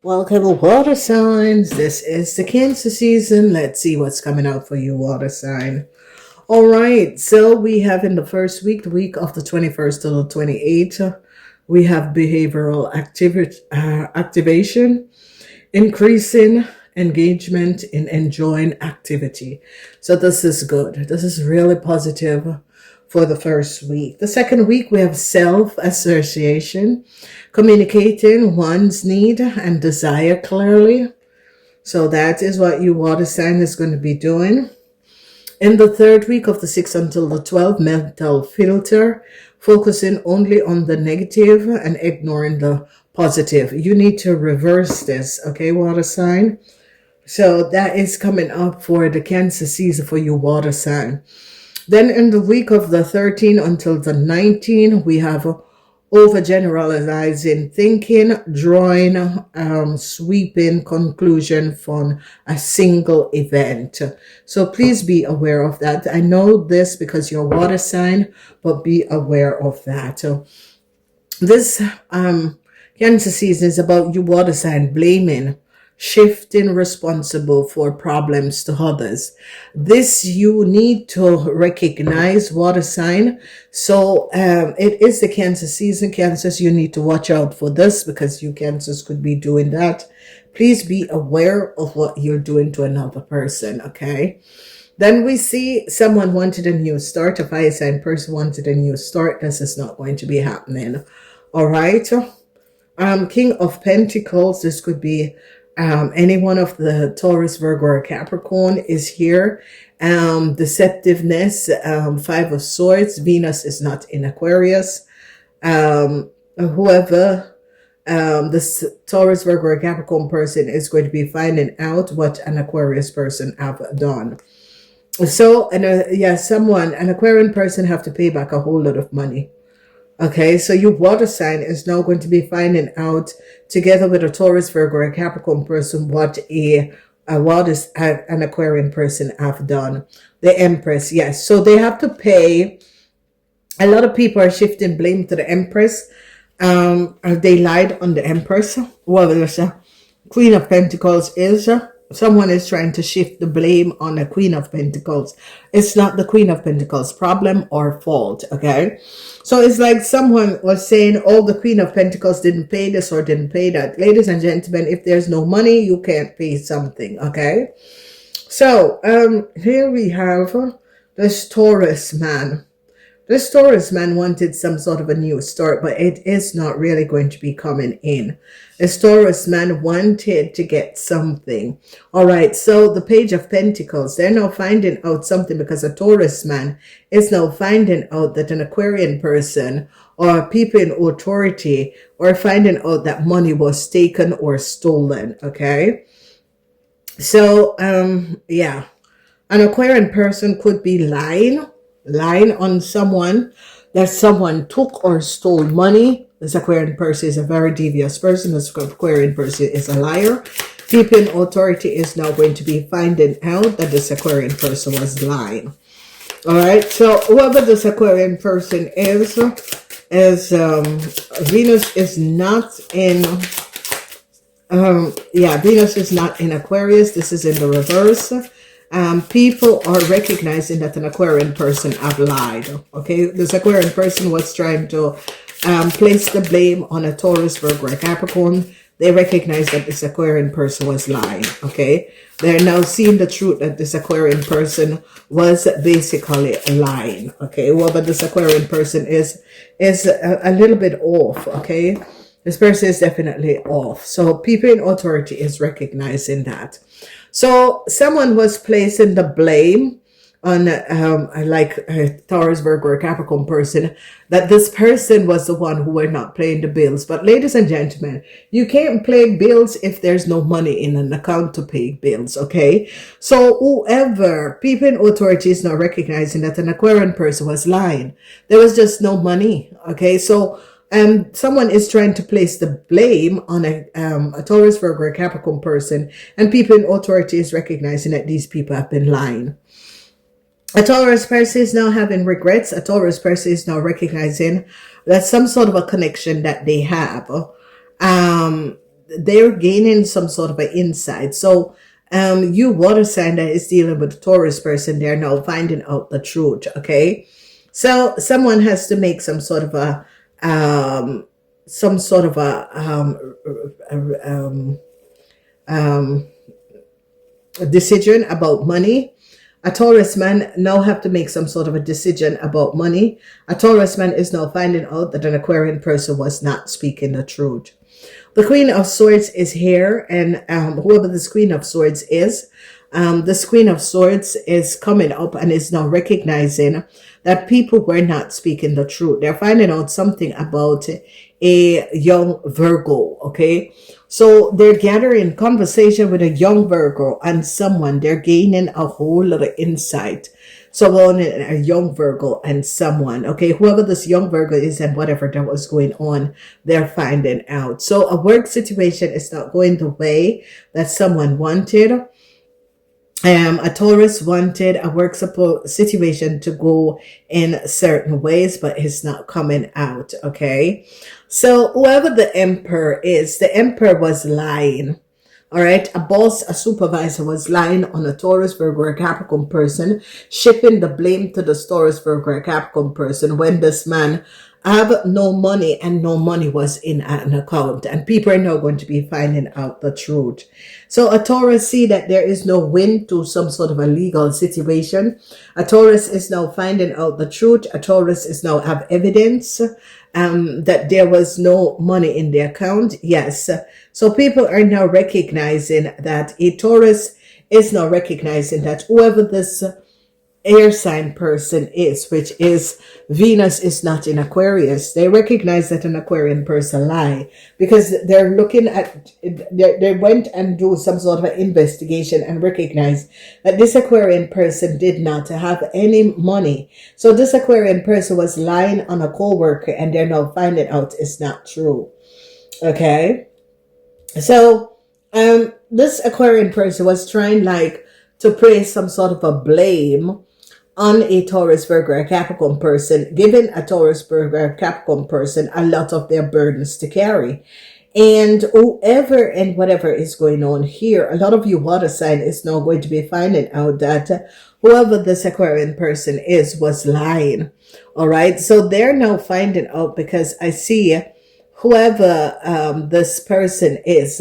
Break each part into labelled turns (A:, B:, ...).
A: Welcome, water signs. This is the Cancer season. Let's see what's coming out for you, water sign. All right, so we have in the first week, the week of the 21st to the 28th, we have behavioral activation, increasing engagement in enjoying activity. So this is good. This is really positive for the first week. The second week, we have self-association, communicating one's need and desire clearly. So that is what you water sign is going to be doing. In the third week of the 6th until the 12th, mental filter, focusing only on the negative and ignoring the positive. You need to reverse this, okay, water sign? So that is coming up for the Cancer season for you, water sign. Then in the week of the 13th until the 19th, we have overgeneralizing thinking, drawing sweeping conclusion from a single event. So please be aware of that. I know this because you're a water sign, but be aware of that. So this Cancer season is about you, water sign, blaming, shifting responsible for problems to others. This you need to recognize, water sign. So it is the Cancer season. Cancers, you need to watch out for this because you Cancers could be doing that. Please be aware of what you're doing to another person, okay? Then we see someone wanted a new start. A fire sign person wanted a new start. This is not going to be happening. All right. King of Pentacles. This could be any one of the Taurus, Virgo, or Capricorn is here. Deceptiveness, Five of Swords. Venus is not in Aquarius. Whoever this Taurus, Virgo, or Capricorn person is going to be finding out what an Aquarius person have done. So, and an Aquarian person have to pay back a whole lot of money. Okay, so your water sign is now going to be finding out, together with a Taurus, Virgo, or Capricorn person, what an Aquarian person have done. The Empress, yes. So they have to pay. A lot of people are shifting blame to the Empress. They lied on the Empress. Well, there's a Queen of Pentacles is. Someone is trying to shift the blame on the Queen of Pentacles. It's not the Queen of Pentacles' problem or fault, okay? So it's like someone was saying, oh, the Queen of Pentacles didn't pay this or didn't pay that. Ladies and gentlemen, if there's no money, you can't pay something, okay? So here we have this Taurus man. This Taurus man wanted some sort of a new start, but it is not really going to be coming in. This Taurus man wanted to get something. All right, so the Page of Pentacles, they're now finding out something because a Taurus man is now finding out that an Aquarian person or people in authority are finding out that money was taken or stolen, okay? So, yeah, an Aquarian person could be lying on someone, that someone took or stole money. This Aquarian person is a very devious person. This Aquarian person is a liar. People in authority is now going to be finding out that this Aquarian person was lying. All right, so whoever this Aquarian person is Venus is not in Venus is not in Aquarius. This is in the reverse. People are recognizing that an Aquarian person have lied. Okay, this Aquarian person was trying to place the blame on a Taurus, Virgo, or Capricorn. They recognize that this Aquarian person was lying. Okay, they're now seeing the truth that this Aquarian person was basically lying. Okay, whoever this Aquarian person is a little bit off. Okay, this person is definitely off. So people in authority is recognizing that. So someone was placing the blame on like a Taurus, Virgo, or Capricorn person, that this person was the one who were not paying the bills. But ladies and gentlemen, you can't pay bills if there's no money in an account to pay bills, okay? So whoever, people in authority is not recognizing that an Aquarian person was lying. There was just no money, okay? So someone is trying to place the blame on a Taurus, Virgo, or Capricorn person, and people in authority is recognizing that these people have been lying. A Taurus person is now having regrets. A Taurus person is now recognizing that some sort of a connection that they have they're gaining some sort of an insight. So you water sign that is dealing with the Taurus person, they're now finding out the truth. Okay, so someone has to make some sort of a some sort of a decision about money. A Taurus man now have to make some sort of a decision about money. A Taurus man is now finding out that an Aquarian person was not speaking the truth. The Queen of Swords is here, and whoever this Queen of Swords is, this Queen of Swords is coming up and is now recognizing that people were not speaking the truth. They're finding out something about a young Virgo, okay? So they're gathering conversation with a young Virgo and someone. They're gaining a whole lot of insight. So on a young Virgo and someone, okay? Whoever this young Virgo is and whatever that was going on, they're finding out. So a work situation is not going the way that someone wanted. A Taurus wanted a work situation to go in certain ways, but it's not coming out, okay? So whoever the Emperor is, the Emperor was lying, all right? A boss, a supervisor was lying on a Taurus, Virgo, or Capricorn person, shipping the blame to the Taurus, Virgo, or Capricorn person when this man have no money and no money was in an account, and people are now going to be finding out the truth. So a Taurus see that there is no win to some sort of a legal situation. A Taurus is now finding out the truth. A Taurus is now have evidence that there was no money in the account. Yes. So people are now recognizing that a Taurus is now recognizing that whoever this air sign person is, which is Venus is not in Aquarius, they recognize that an Aquarian person lie because they're looking at, they went and do some sort of an investigation and recognize that this Aquarian person did not have any money. So this Aquarian person was lying on a co-worker and they're now finding out it's not true. Okay. So, this Aquarian person was trying like to place some sort of a blame on a Taurus, Virgo, or Capricorn person, giving a Taurus, Virgo, or Capricorn person a lot of their burdens to carry. And whoever and whatever is going on here, a lot of you water sign is now going to be finding out that whoever this Aquarian person is was lying. All right. So they're now finding out because I see whoever this person is,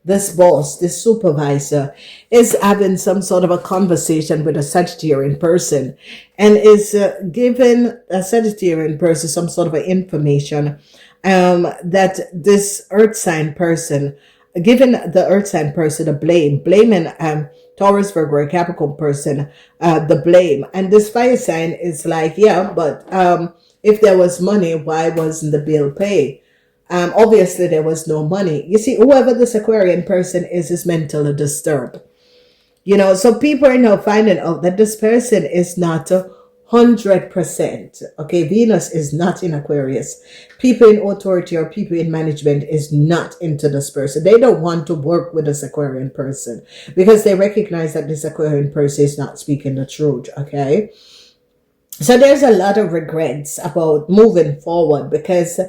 A: this boss, this supervisor, is having some sort of a conversation with a Sagittarian person and is giving a Sagittarian person some sort of information that this earth sign person, giving the earth sign person a blaming Taurus, Virgo, or Capricorn person the blame. And this fire sign is like, yeah, but if there was money, why wasn't the bill paid? Obviously there was no money. You see, whoever this Aquarian person is mentally disturbed. You know, so people are now finding out that this person is not 100%. Okay, Venus is not in Aquarius. People in authority or people in management is not into this person. They don't want to work with this Aquarian person because they recognize that this Aquarian person is not speaking the truth. Okay, so there's a lot of regrets about moving forward because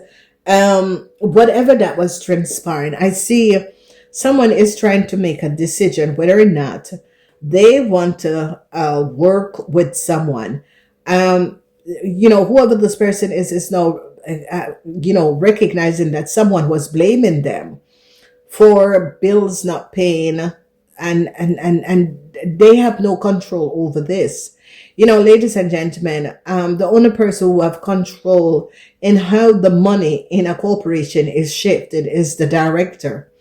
A: whatever that was transpiring, I see someone is trying to make a decision whether or not they want to work with someone. You know, whoever this person is now, you know, recognizing that someone was blaming them for bills not paying and they have no control over this. You know, ladies and gentlemen, the only person who have control in how the money in a corporation is shifted is the director.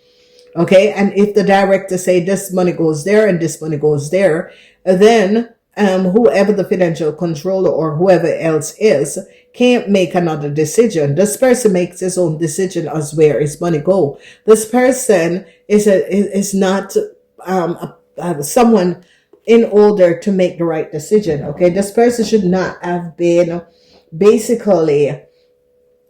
A: Okay. And if the director say this money goes there and this money goes there, then whoever the financial controller or whoever else is can't make another decision. This person makes his own decision as where his money go. This person is not someone in order to make the right decision. Okay, this person should not have been basically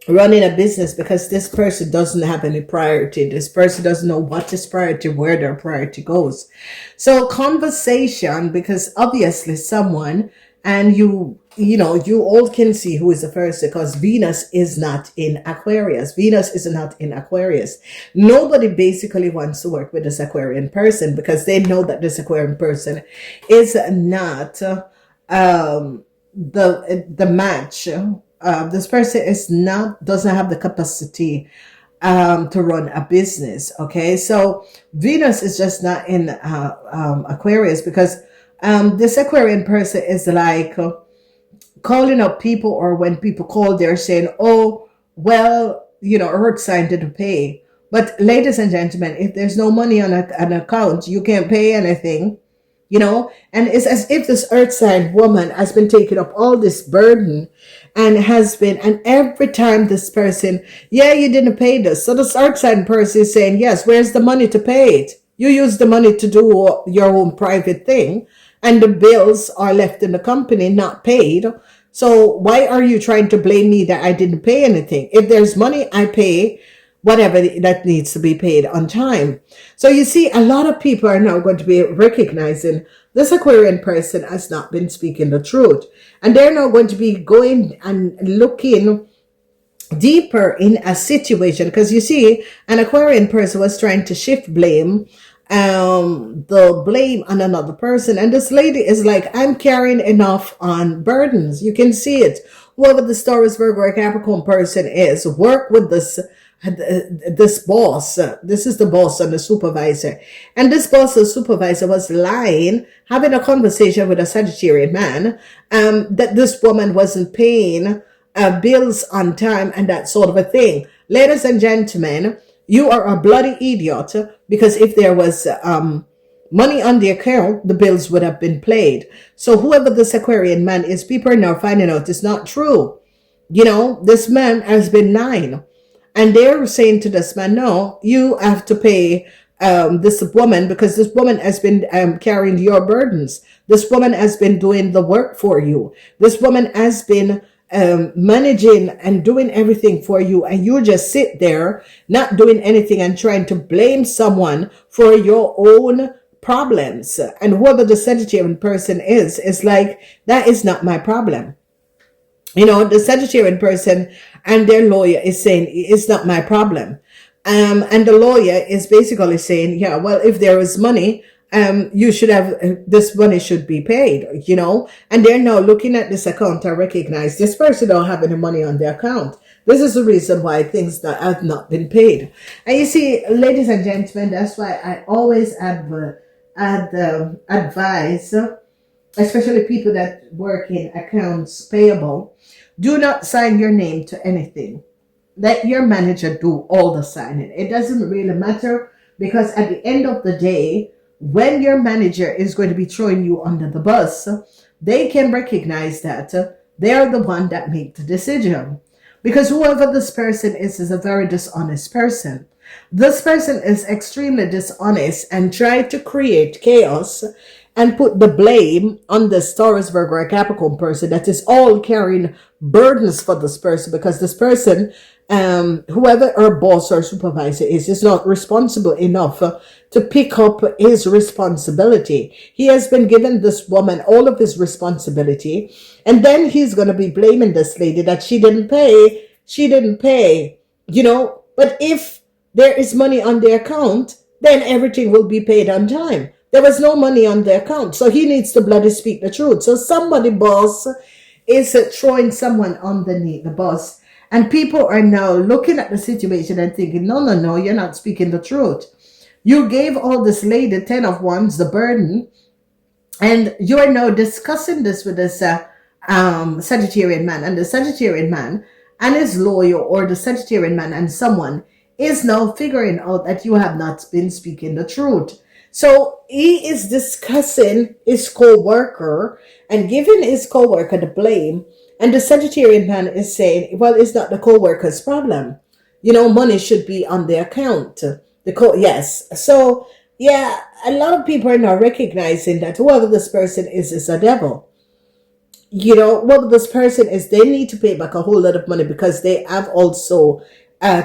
A: running a business because this person doesn't have any priority. This person doesn't know what is priority, where their priority goes. So conversation, because obviously someone, and you you all can see who is the first, because Venus is not in Aquarius. Venus is not in Aquarius. Nobody basically wants to work with this Aquarian person because they know that this Aquarian person is not the match. This person doesn't have the capacity to run a business. Okay, so Venus is just not in Aquarius, because this Aquarian person is like calling up people, or when people call, they're saying, oh, well, earth sign didn't pay. But ladies and gentlemen, if there's no money on an account, you can't pay anything. And it's as if this earth sign woman has been taking up all this burden, and every time this person, yeah, you didn't pay this. So this earth sign person is saying, yes, where's the money to pay it? You use the money to do your own private thing, and the bills are left in the company not paid. So why are you trying to blame me that I didn't pay anything? If there's money, I pay whatever that needs to be paid on time. So you see, a lot of people are now going to be recognizing this Aquarian person has not been speaking the truth. And they're now going to be going and looking deeper in a situation, because you see, an Aquarian person was trying to shift the blame on another person, and this lady is like, I'm carrying enough on burdens. You can see it. Whoever the Taurus, Virgo, or Capricorn person is, work with this boss. This is the boss and the supervisor, and this boss and supervisor was lying, having a conversation with a Sagittarian man, that this woman wasn't paying bills on time and that sort of a thing. Ladies and gentlemen, you are a bloody idiot, because if there was money on the account, the bills would have been paid. So whoever this Aquarian man is, people are now finding out it's not true. This man has been lying. And they're saying to this man, no, you have to pay this woman, because this woman has been carrying your burdens. This woman has been doing the work for you. This woman has been managing and doing everything for you, and you just sit there not doing anything and trying to blame someone for your own problems. And whoever the Sagittarian person is like, that is not my problem. The Sagittarian person and their lawyer is saying, it's not my problem. And the lawyer is basically saying, yeah, well, if there is money, you should have, this money should be paid, and they're now looking at this account and recognize this person don't have any money on their account. This is the reason why things that have not been paid. And you see, ladies and gentlemen, that's why I always advise, especially people that work in accounts payable, do not sign your name to anything. Let your manager do all the signing. It doesn't really matter, because at the end of the day, when your manager is going to be throwing you under the bus, they can recognize that they're the one that make the decision. Because whoever this person is a very dishonest person. This person is extremely dishonest and try to create chaos and put the blame on the Taurus, Virgo, or Capricorn person that is all carrying burdens for this person, because this person, whoever our boss or supervisor is not responsible enough to pick up his responsibility. He has been given this woman all of his responsibility, and then he's going to be blaming this lady that she didn't pay. But if there is money on the account, then everything will be paid on time. There was no money on the account, so he needs to bloody speak the truth. So somebody, boss, is throwing someone underneath the bus. And people are now looking at the situation and thinking, no, you're not speaking the truth. You gave all this lady 10 of wands, the burden, and you are now discussing this with this Sagittarian man. And the Sagittarian man and his lawyer, or the Sagittarian man and someone, is now figuring out that you have not been speaking the truth. So he is discussing his co-worker and giving his co-worker the blame. And the Sagittarian man is saying, well, it's not the co-worker's problem. Money should be on the account. Yes. So, yeah, a lot of people are now recognizing that whoever this person is a devil. Whoever this person is, they need to pay back a whole lot of money, because they have also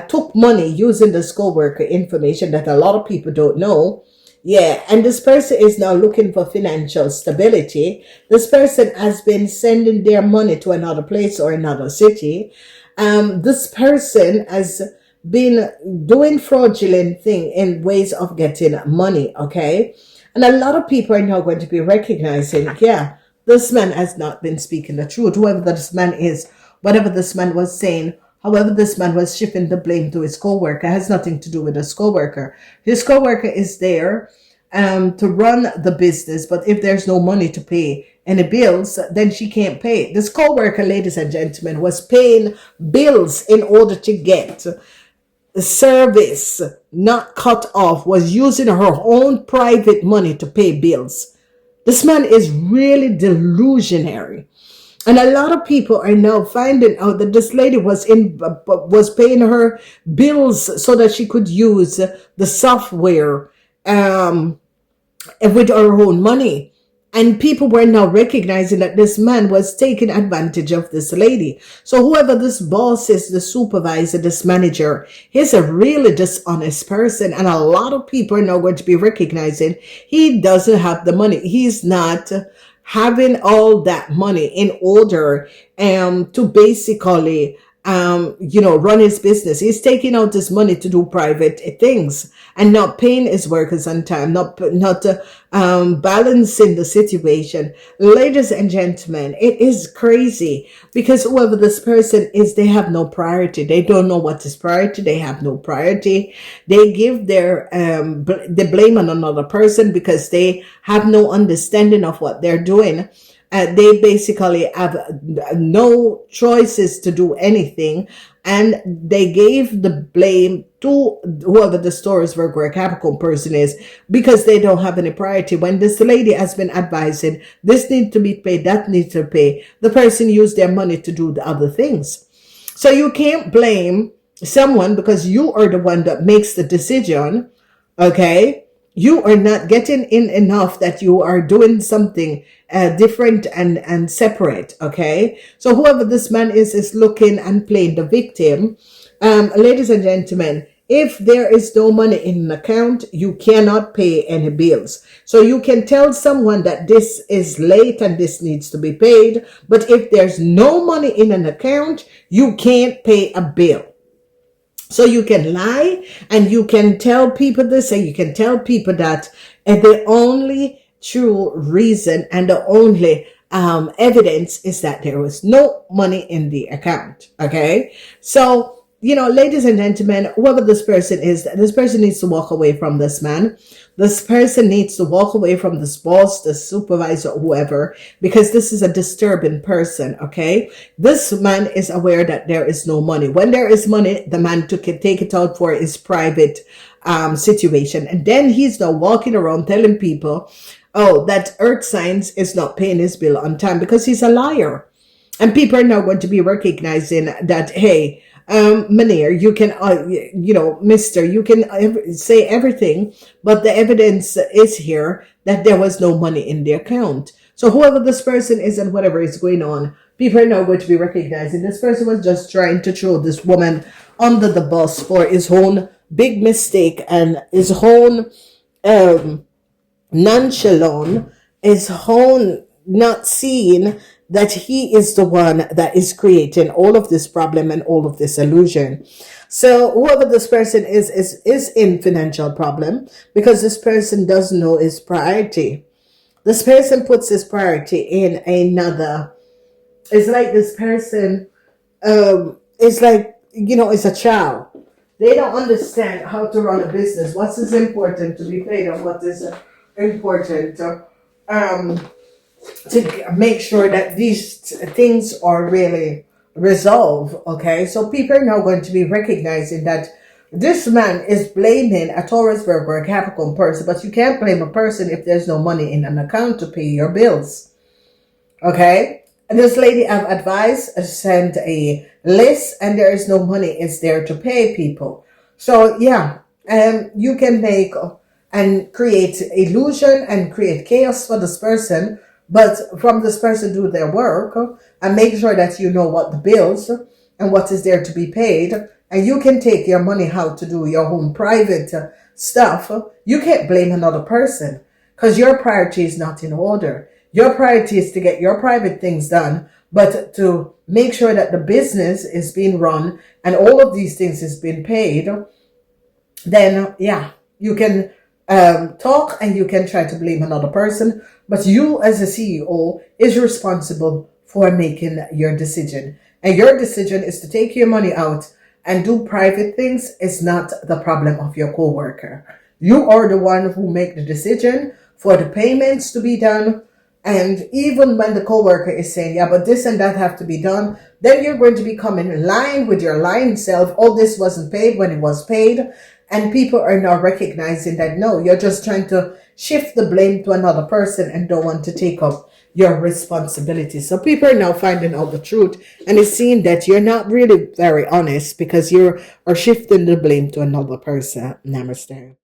A: took money using this co-worker information that a lot of people don't know. Yeah, and this person is now looking for financial stability. This person has been sending their money to another place or another city. This person has been doing fraudulent thing in ways of getting money, okay? And a lot of people are now going to be recognizing, yeah, this man has not been speaking the truth. Whoever this man is, whatever this man was saying, however this man was shifting the blame to his co-worker, has nothing to do with his co-worker. His co-worker is there to run the business, but if there's no money to pay any bills, then she can't pay. This co-worker, ladies and gentlemen, was paying bills in order to get service not cut off, was using her own private money to pay bills. This man is really delusionary. And a lot of people are now finding out that this lady was paying her bills so that she could use the software with her own money. And people were now recognizing that this man was taking advantage of this lady. So whoever this boss is, the supervisor, this manager, he's a really dishonest person. And a lot of people are now going to be recognizing he doesn't have the money. He's not having all that money in order to basically run his business. He's taking out his money to do private things and not paying his workers on time, not balancing the situation. Ladies and gentlemen, it is crazy because whoever this person is, they have no priority. They don't know what is priority. They have no priority. They give their the blame on another person because they have no understanding of what they're doing. They basically have no choices to do anything, and they gave the blame to whoever the Taurus, Virgo, or Capricorn person is because they don't have any priority. When this lady has been advising, this needs to be paid, that needs to pay, the person used their money to do the other things. So you can't blame someone because you are the one that makes the decision, okay? You are not getting in enough that you are doing something different and separate, okay? So whoever this man is looking and playing the victim. Ladies and gentlemen, if there is no money in an account, you cannot pay any bills. So you can tell someone that this is late and this needs to be paid, but if there's no money in an account, you can't pay a bill. So you can lie and you can tell people this and you can tell people that, and the only true reason and the only evidence is that there was no money in the account. Okay. So, ladies and gentlemen, whoever this person is, this person needs to walk away from this man. This person needs to walk away from this boss, the supervisor, whoever, because this is a disturbing person, okay? This man is aware that there is no money. When there is money, the man take it out for his private situation. And then he's now walking around telling people, that earth signs is not paying his bill on time because he's a liar. And people are now going to be recognizing that, hey, Manir, you can, Mister, you can say everything, but the evidence is here that there was no money in the account. So whoever this person is and whatever is going on, people are now going to be recognizing this person was just trying to throw this woman under the bus for his own big mistake and his own nonchalant, his own not seeing that he is the one that is creating all of this problem and all of this illusion. So whoever this person is in financial problem because this person doesn't know his priority. This person puts his priority in another. It's like this person, it's like, it's a child. They don't understand how to run a business. What is important to be paid and what is important to make sure that these things are really resolved, okay? So people are now going to be recognizing that this man is blaming a Taurus, Virgo, or a Capricorn person, but you can't blame a person if there's no money in an account to pay your bills, okay? And this lady I've advised sent a list and there is no money is there to pay people. So yeah, you can make and create illusion and create chaos for this person, but from this person do their work and make sure that you know what the bills and what is there to be paid, and you can take your money out to do your own private stuff, you can't blame another person because your priority is not in order. Your priority is to get your private things done, but to make sure that the business is being run and all of these things is being paid, then yeah, you can talk and you can try to blame another person, but you as a CEO is responsible for making your decision. And your decision is to take your money out and do private things. Is not the problem of your coworker. You are the one who make the decision for the payments to be done. And even when the coworker is saying, yeah, but this and that have to be done, then you're going to become in line with your lying self. Oh, this wasn't paid when it was paid. And people are now recognizing that, no, you're just trying to shift the blame to another person and don't want to take up your responsibility. So people are now finding out the truth and it's seeing that you're not really very honest because you are shifting the blame to another person. Namaste.